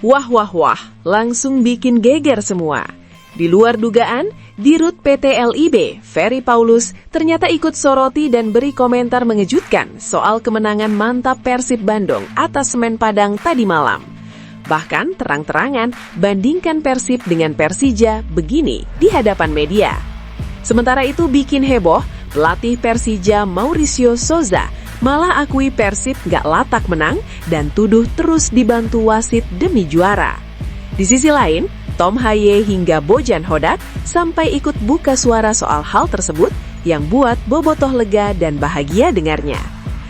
Wah wah wah, langsung bikin geger semua. Di luar dugaan, Dirut PT LIB, Ferry Paulus, ternyata ikut soroti dan beri komentar mengejutkan soal kemenangan mantap Persib Bandung atas Semen Padang tadi malam. Bahkan terang-terangan bandingkan Persib dengan Persija begini di hadapan media. Sementara itu bikin heboh, pelatih Persija Mauricio Souza malah akui Persib gak latak menang dan tuduh terus dibantu wasit demi juara. Di sisi lain, Tom Haye hingga Bojan Hodak sampai ikut buka suara soal hal tersebut yang buat bobotoh lega dan bahagia dengarnya.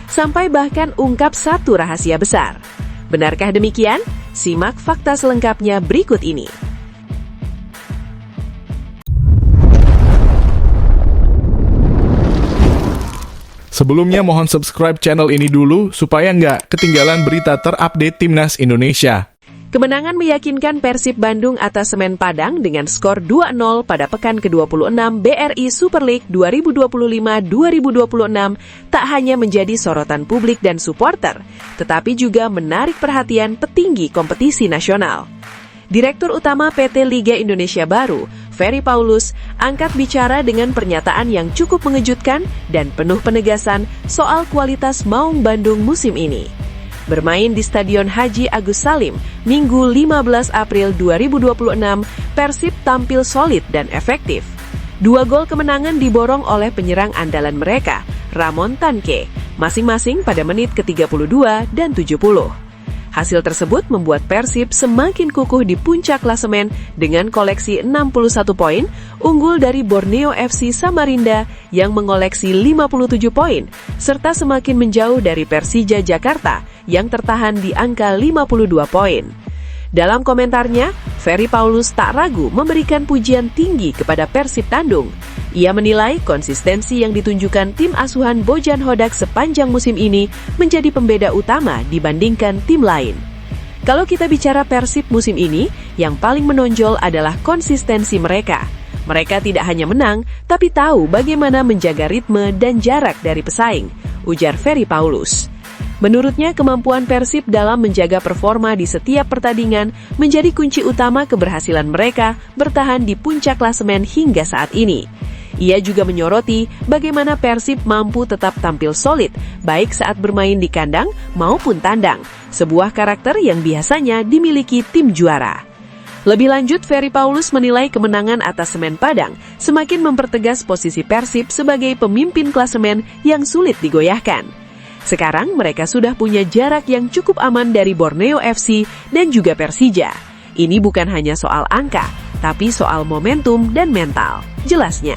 Sampai bahkan ungkap satu rahasia besar. Benarkah demikian? Simak fakta selengkapnya berikut ini. Sebelumnya mohon subscribe channel ini dulu supaya nggak ketinggalan berita terupdate Timnas Indonesia. Kemenangan meyakinkan Persib Bandung atas Semen Padang dengan skor 2-0 pada pekan ke-26 BRI Super League 2025-2026 tak hanya menjadi sorotan publik dan supporter, tetapi juga menarik perhatian petinggi kompetisi nasional. Direktur Utama PT Liga Indonesia Baru, Ferry Paulus, angkat bicara dengan pernyataan yang cukup mengejutkan dan penuh penegasan soal kualitas Maung Bandung musim ini. Bermain di Stadion Haji Agus Salim, Minggu 15 April 2026, Persib tampil solid dan efektif. 2 gol kemenangan diborong oleh penyerang andalan mereka, Ramon Tanque, masing-masing pada menit ke-32 dan 70. Hasil tersebut membuat Persib semakin kukuh di puncak klasemen dengan koleksi 61 poin, unggul dari Borneo FC Samarinda yang mengoleksi 57 poin, serta semakin menjauh dari Persija Jakarta yang tertahan di angka 52 poin. Dalam komentarnya, Ferry Paulus tak ragu memberikan pujian tinggi kepada Persib Bandung. Ia menilai konsistensi yang ditunjukkan tim asuhan Bojan Hodak sepanjang musim ini menjadi pembeda utama dibandingkan tim lain. Kalau kita bicara Persib musim ini, yang paling menonjol adalah konsistensi mereka. Mereka tidak hanya menang, tapi tahu bagaimana menjaga ritme dan jarak dari pesaing, ujar Ferry Paulus. Menurutnya, kemampuan Persib dalam menjaga performa di setiap pertandingan menjadi kunci utama keberhasilan mereka bertahan di puncak klasemen hingga saat ini. Ia juga menyoroti bagaimana Persib mampu tetap tampil solid, baik saat bermain di kandang maupun tandang, sebuah karakter yang biasanya dimiliki tim juara. Lebih lanjut, Ferry Paulus menilai kemenangan atas Semen Padang semakin mempertegas posisi Persib sebagai pemimpin klasemen yang sulit digoyahkan. Sekarang mereka sudah punya jarak yang cukup aman dari Borneo FC dan juga Persija. Ini bukan hanya soal angka, tapi soal momentum dan mental. Jelasnya,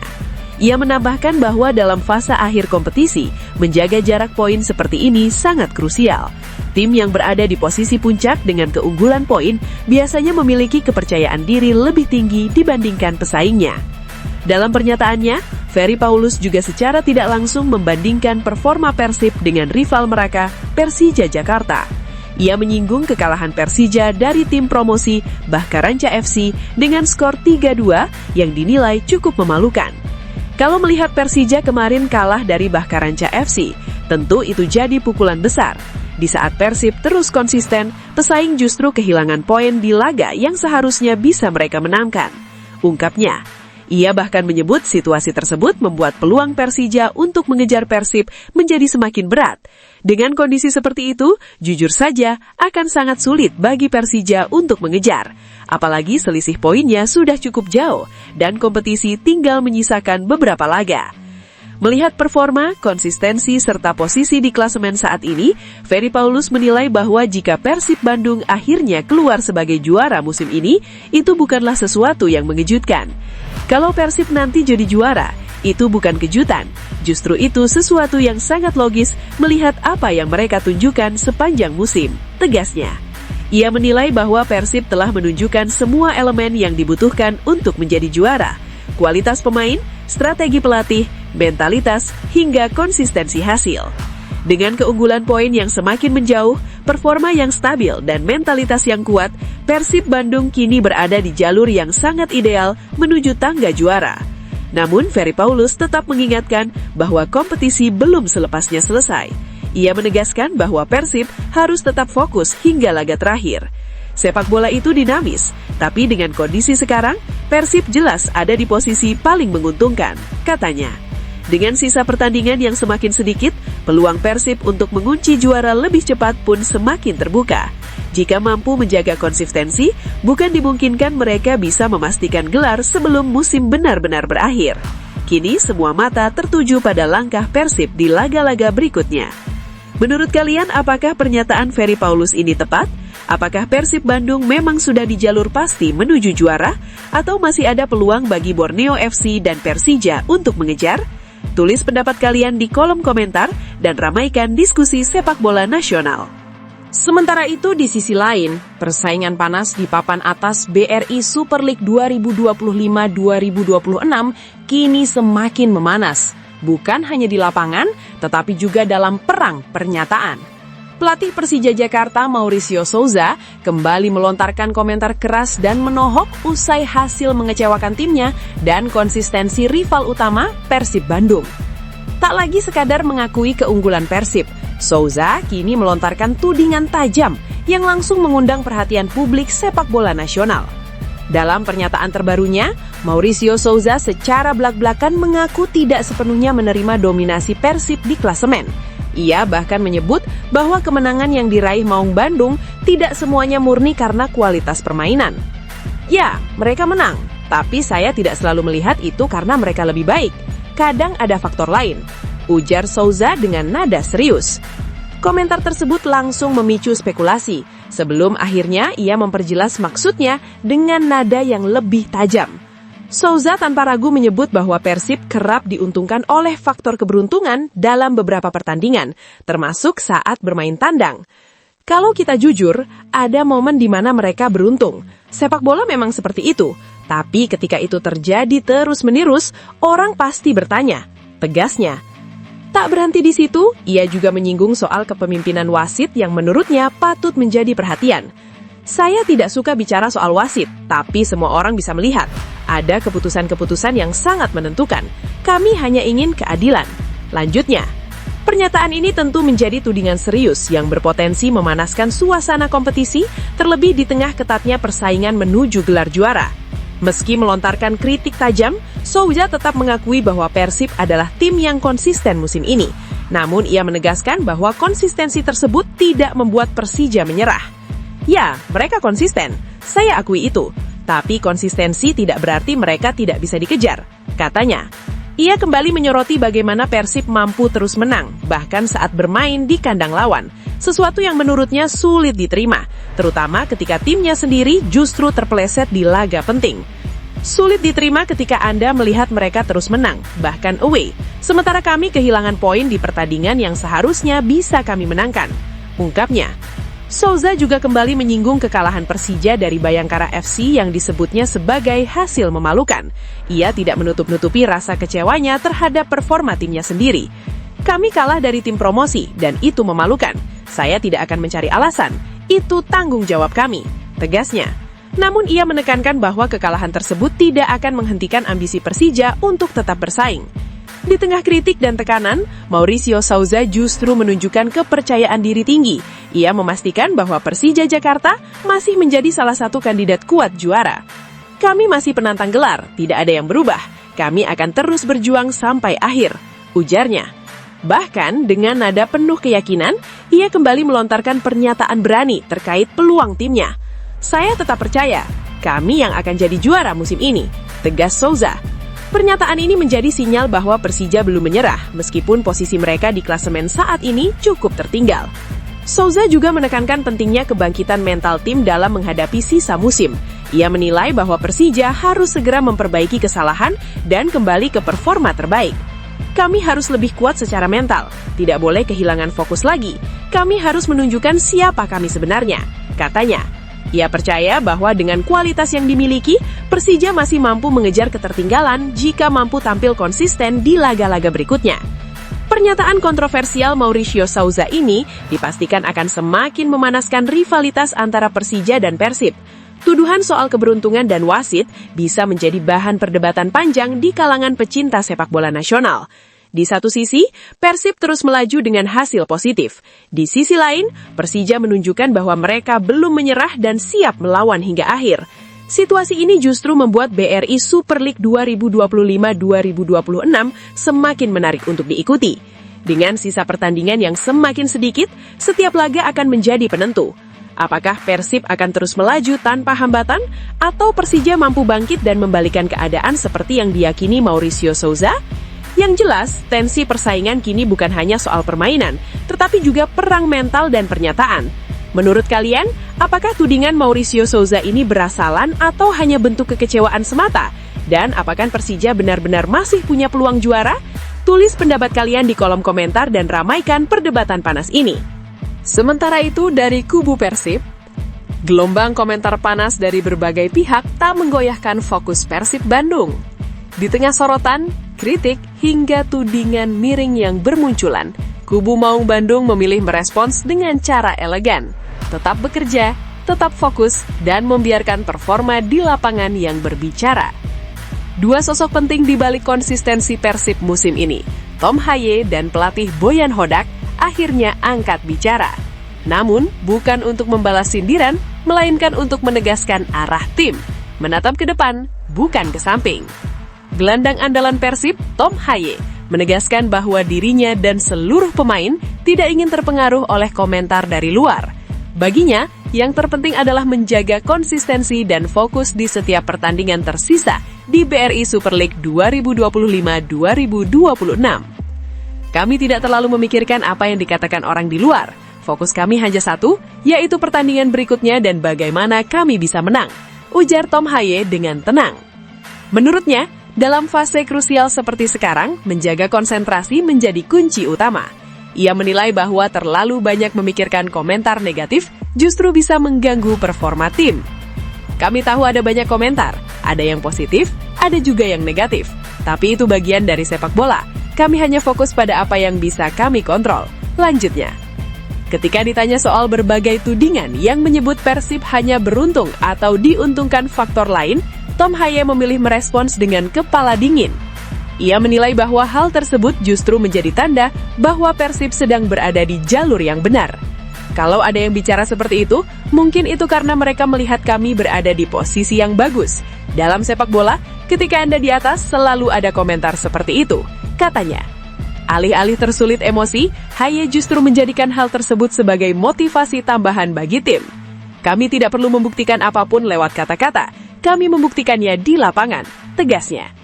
ia menambahkan bahwa dalam fase akhir kompetisi, menjaga jarak poin seperti ini sangat krusial. Tim yang berada di posisi puncak dengan keunggulan poin biasanya memiliki kepercayaan diri lebih tinggi dibandingkan pesaingnya. Dalam pernyataannya, Ferry Paulus juga secara tidak langsung membandingkan performa Persib dengan rival mereka, Persija Jakarta. Ia menyinggung kekalahan Persija dari tim promosi Bhakarancha FC dengan skor 3-2 yang dinilai cukup memalukan. Kalau melihat Persija kemarin kalah dari Bhakarancha FC, tentu itu jadi pukulan besar. Di saat Persib terus konsisten, pesaing justru kehilangan poin di laga yang seharusnya bisa mereka menangkan, ungkapnya. Ia bahkan menyebut situasi tersebut membuat peluang Persija untuk mengejar Persib menjadi semakin berat. Dengan kondisi seperti itu, jujur saja akan sangat sulit bagi Persija untuk mengejar. Apalagi selisih poinnya sudah cukup jauh dan kompetisi tinggal menyisakan beberapa laga. Melihat performa, konsistensi, serta posisi di klasemen saat ini, Ferry Paulus menilai bahwa jika Persib Bandung akhirnya keluar sebagai juara musim ini, itu bukanlah sesuatu yang mengejutkan. Kalau Persib nanti jadi juara, itu bukan kejutan. Justru itu sesuatu yang sangat logis melihat apa yang mereka tunjukkan sepanjang musim, tegasnya. Ia menilai bahwa Persib telah menunjukkan semua elemen yang dibutuhkan untuk menjadi juara. Kualitas pemain, strategi pelatih, mentalitas, hingga konsistensi hasil. Dengan keunggulan poin yang semakin menjauh, performa yang stabil, dan mentalitas yang kuat, Persib Bandung kini berada di jalur yang sangat ideal menuju tangga juara. Namun, Ferry Paulus tetap mengingatkan bahwa kompetisi belum selepasnya selesai. Ia menegaskan bahwa Persib harus tetap fokus hingga laga terakhir. Sepak bola itu dinamis, tapi dengan kondisi sekarang, Persib jelas ada di posisi paling menguntungkan, katanya. Dengan sisa pertandingan yang semakin sedikit, peluang Persib untuk mengunci juara lebih cepat pun semakin terbuka. Jika mampu menjaga konsistensi, bukan dimungkinkan mereka bisa memastikan gelar sebelum musim benar-benar berakhir. Kini semua mata tertuju pada langkah Persib di laga-laga berikutnya. Menurut kalian, apakah pernyataan Ferry Paulus ini tepat? Apakah Persib Bandung memang sudah di jalur pasti menuju juara? Atau masih ada peluang bagi Borneo FC dan Persija untuk mengejar? Tulis pendapat kalian di kolom komentar dan ramaikan diskusi sepak bola nasional. Sementara itu di sisi lain, persaingan panas di papan atas BRI Super League 2025-2026 kini semakin memanas. Bukan hanya di lapangan, tetapi juga dalam perang pernyataan. Pelatih Persija Jakarta Mauricio Souza kembali melontarkan komentar keras dan menohok usai hasil mengecewakan timnya dan konsistensi rival utama Persib Bandung. Tak lagi sekadar mengakui keunggulan Persib, Souza kini melontarkan tudingan tajam yang langsung mengundang perhatian publik sepak bola nasional. Dalam pernyataan terbarunya, Mauricio Souza secara blak-blakan mengaku tidak sepenuhnya menerima dominasi Persib di klasemen. Ia bahkan menyebut bahwa kemenangan yang diraih Maung Bandung tidak semuanya murni karena kualitas permainan. Ya, mereka menang, tapi saya tidak selalu melihat itu karena mereka lebih baik. Kadang ada faktor lain, ujar Souza dengan nada serius. Komentar tersebut langsung memicu spekulasi, sebelum akhirnya ia memperjelas maksudnya dengan nada yang lebih tajam. Souza tanpa ragu menyebut bahwa Persib kerap diuntungkan oleh faktor keberuntungan dalam beberapa pertandingan, termasuk saat bermain tandang. Kalau kita jujur, ada momen di mana mereka beruntung. Sepak bola memang seperti itu, tapi ketika itu terjadi terus-menerus, orang pasti bertanya, tegasnya. Tak berhenti di situ, ia juga menyinggung soal kepemimpinan wasit yang menurutnya patut menjadi perhatian. Saya tidak suka bicara soal wasit, tapi semua orang bisa melihat. Ada keputusan-keputusan yang sangat menentukan. Kami hanya ingin keadilan. Lanjutnya, pernyataan ini tentu menjadi tudingan serius yang berpotensi memanaskan suasana kompetisi, terlebih di tengah ketatnya persaingan menuju gelar juara. Meski melontarkan kritik tajam, Souza tetap mengakui bahwa Persib adalah tim yang konsisten musim ini. Namun ia menegaskan bahwa konsistensi tersebut tidak membuat Persija menyerah. Ya, mereka konsisten, saya akui itu. Tapi konsistensi tidak berarti mereka tidak bisa dikejar, katanya. Ia kembali menyoroti bagaimana Persib mampu terus menang, bahkan saat bermain di kandang lawan. Sesuatu yang menurutnya sulit diterima, terutama ketika timnya sendiri justru terpeleset di laga penting. Sulit diterima ketika Anda melihat mereka terus menang, bahkan away. Sementara kami kehilangan poin di pertandingan yang seharusnya bisa kami menangkan, ungkapnya. Souza juga kembali menyinggung kekalahan Persija dari Bayangkara FC yang disebutnya sebagai hasil memalukan. Ia tidak menutup-nutupi rasa kecewanya terhadap performa timnya sendiri. Kami kalah dari tim promosi dan itu memalukan. Saya tidak akan mencari alasan. Itu tanggung jawab kami, tegasnya. Namun ia menekankan bahwa kekalahan tersebut tidak akan menghentikan ambisi Persija untuk tetap bersaing. Di tengah kritik dan tekanan, Mauricio Souza justru menunjukkan kepercayaan diri tinggi. Ia memastikan bahwa Persija Jakarta masih menjadi salah satu kandidat kuat juara. Kami masih penantang gelar, tidak ada yang berubah. Kami akan terus berjuang sampai akhir, ujarnya. Bahkan dengan nada penuh keyakinan, ia kembali melontarkan pernyataan berani terkait peluang timnya. Saya tetap percaya, kami yang akan jadi juara musim ini, tegas Souza. Pernyataan ini menjadi sinyal bahwa Persija belum menyerah, meskipun posisi mereka di klasemen saat ini cukup tertinggal. Souza juga menekankan pentingnya kebangkitan mental tim dalam menghadapi sisa musim. Ia menilai bahwa Persija harus segera memperbaiki kesalahan dan kembali ke performa terbaik. Kami harus lebih kuat secara mental, tidak boleh kehilangan fokus lagi. Kami harus menunjukkan siapa kami sebenarnya, katanya. Ia percaya bahwa dengan kualitas yang dimiliki, Persija masih mampu mengejar ketertinggalan jika mampu tampil konsisten di laga-laga berikutnya. Pernyataan kontroversial Mauricio Souza ini dipastikan akan semakin memanaskan rivalitas antara Persija dan Persib. Tuduhan soal keberuntungan dan wasit bisa menjadi bahan perdebatan panjang di kalangan pecinta sepak bola nasional. Di satu sisi, Persib terus melaju dengan hasil positif. Di sisi lain, Persija menunjukkan bahwa mereka belum menyerah dan siap melawan hingga akhir. Situasi ini justru membuat BRI Super League 2025-2026 semakin menarik untuk diikuti. Dengan sisa pertandingan yang semakin sedikit, setiap laga akan menjadi penentu. Apakah Persib akan terus melaju tanpa hambatan, atau Persija mampu bangkit dan membalikan keadaan seperti yang diyakini Mauricio Souza? Yang jelas, tensi persaingan kini bukan hanya soal permainan, tetapi juga perang mental dan pernyataan. Menurut kalian, apakah tudingan Mauricio Souza ini berasalan atau hanya bentuk kekecewaan semata? Dan apakah Persija benar-benar masih punya peluang juara? Tulis pendapat kalian di kolom komentar dan ramaikan perdebatan panas ini. Sementara itu, dari kubu Persib, gelombang komentar panas dari berbagai pihak tak menggoyahkan fokus Persib Bandung. Di tengah sorotan, kritik, hingga tudingan miring yang bermunculan, kubu Maung Bandung memilih merespons dengan cara elegan. Tetap bekerja, tetap fokus, dan membiarkan performa di lapangan yang berbicara. Dua sosok penting di balik konsistensi Persib musim ini, Tom Haye dan pelatih Boyan Hodak, akhirnya angkat bicara. Namun, bukan untuk membalas sindiran, melainkan untuk menegaskan arah tim. Menatap ke depan, bukan ke samping. Gelandang andalan Persib, Tom Haye, menegaskan bahwa dirinya dan seluruh pemain tidak ingin terpengaruh oleh komentar dari luar. Baginya, yang terpenting adalah menjaga konsistensi dan fokus di setiap pertandingan tersisa di BRI Super League 2025-2026. Kami tidak terlalu memikirkan apa yang dikatakan orang di luar. Fokus kami hanya satu, yaitu pertandingan berikutnya dan bagaimana kami bisa menang, ujar Tom Haye dengan tenang. Menurutnya, dalam fase krusial seperti sekarang, menjaga konsentrasi menjadi kunci utama. Ia menilai bahwa terlalu banyak memikirkan komentar negatif justru bisa mengganggu performa tim. Kami tahu ada banyak komentar, ada yang positif, ada juga yang negatif. Tapi itu bagian dari sepak bola. Kami hanya fokus pada apa yang bisa kami kontrol. Lanjutnya, ketika ditanya soal berbagai tudingan yang menyebut Persib hanya beruntung atau diuntungkan faktor lain, Tom Haye memilih merespons dengan kepala dingin. Ia menilai bahwa hal tersebut justru menjadi tanda bahwa Persib sedang berada di jalur yang benar. Kalau ada yang bicara seperti itu, mungkin itu karena mereka melihat kami berada di posisi yang bagus. Dalam sepak bola, ketika Anda di atas, selalu ada komentar seperti itu, katanya. Alih-alih tersulit emosi, Haye justru menjadikan hal tersebut sebagai motivasi tambahan bagi tim. Kami tidak perlu membuktikan apapun lewat kata-kata, kami membuktikannya di lapangan, tegasnya.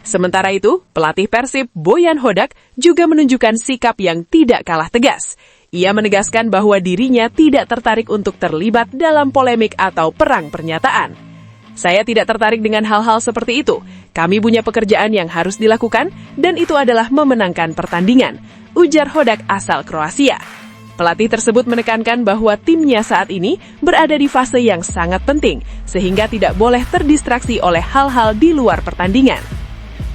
Sementara itu, pelatih Persib Boyan Hodak juga menunjukkan sikap yang tidak kalah tegas. Ia menegaskan bahwa dirinya tidak tertarik untuk terlibat dalam polemik atau perang pernyataan. Saya tidak tertarik dengan hal-hal seperti itu. Kami punya pekerjaan yang harus dilakukan, dan itu adalah memenangkan pertandingan, ujar Hodak asal Kroasia. Pelatih tersebut menekankan bahwa timnya saat ini berada di fase yang sangat penting, sehingga tidak boleh terdistraksi oleh hal-hal di luar pertandingan.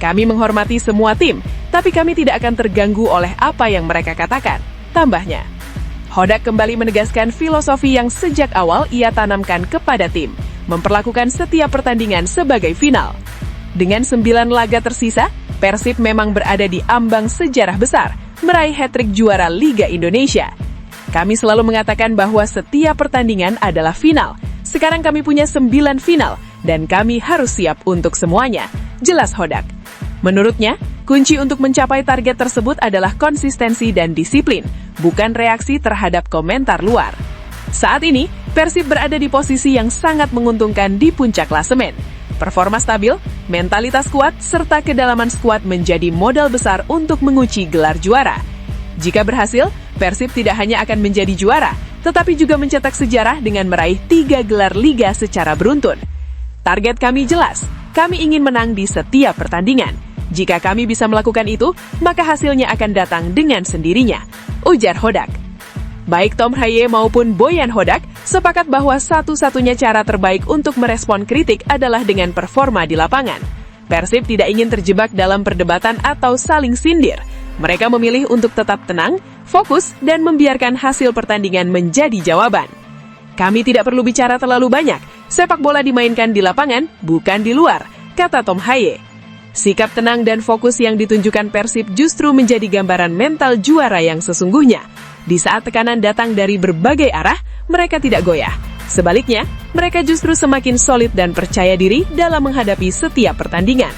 Kami menghormati semua tim, tapi kami tidak akan terganggu oleh apa yang mereka katakan, tambahnya. Hodak kembali menegaskan filosofi yang sejak awal ia tanamkan kepada tim, memperlakukan setiap pertandingan sebagai final. Dengan 9 laga tersisa, Persib memang berada di ambang sejarah besar, meraih hat-trick juara Liga Indonesia. Kami selalu mengatakan bahwa setiap pertandingan adalah final. Sekarang kami punya 9 final, dan kami harus siap untuk semuanya, jelas Hodak. Menurutnya, kunci untuk mencapai target tersebut adalah konsistensi dan disiplin, bukan reaksi terhadap komentar luar. Saat ini, Persib berada di posisi yang sangat menguntungkan di puncak klasemen. Performa stabil, mentalitas kuat, serta kedalaman skuad menjadi modal besar untuk mengunci gelar juara. Jika berhasil, Persib tidak hanya akan menjadi juara, tetapi juga mencetak sejarah dengan meraih 3 gelar liga secara beruntun. Target kami jelas, kami ingin menang di setiap pertandingan. Jika kami bisa melakukan itu, maka hasilnya akan datang dengan sendirinya, ujar Hodak. Baik Tom Haye maupun Boyan Hodak sepakat bahwa satu-satunya cara terbaik untuk merespon kritik adalah dengan performa di lapangan. Persib tidak ingin terjebak dalam perdebatan atau saling sindir. Mereka memilih untuk tetap tenang, fokus, dan membiarkan hasil pertandingan menjadi jawaban. Kami tidak perlu bicara terlalu banyak, sepak bola dimainkan di lapangan, bukan di luar, kata Tom Haye. Sikap tenang dan fokus yang ditunjukkan Persib justru menjadi gambaran mental juara yang sesungguhnya. Di saat tekanan datang dari berbagai arah, mereka tidak goyah. Sebaliknya, mereka justru semakin solid dan percaya diri dalam menghadapi setiap pertandingan.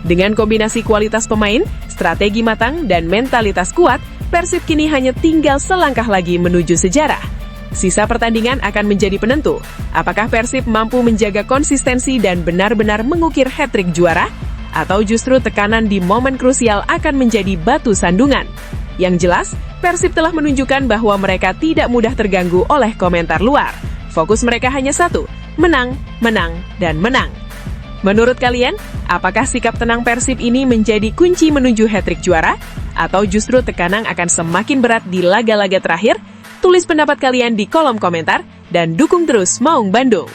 Dengan kombinasi kualitas pemain, strategi matang, dan mentalitas kuat, Persib kini hanya tinggal selangkah lagi menuju sejarah. Sisa pertandingan akan menjadi penentu. Apakah Persib mampu menjaga konsistensi dan benar-benar mengukir hat-trick juara? Atau justru tekanan di momen krusial akan menjadi batu sandungan? Yang jelas, Persib telah menunjukkan bahwa mereka tidak mudah terganggu oleh komentar luar. Fokus mereka hanya satu, menang, menang, dan menang. Menurut kalian, apakah sikap tenang Persib ini menjadi kunci menuju hat-trick juara? Atau justru tekanan akan semakin berat di laga-laga terakhir? Tulis pendapat kalian di kolom komentar dan dukung terus Maung Bandung.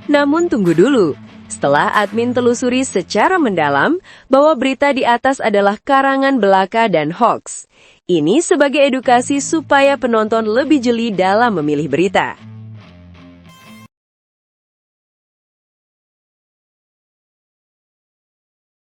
Namun tunggu dulu. Setelah admin telusuri secara mendalam bahwa berita di atas adalah karangan belaka dan hoax. Ini sebagai edukasi supaya penonton lebih jeli dalam memilih berita.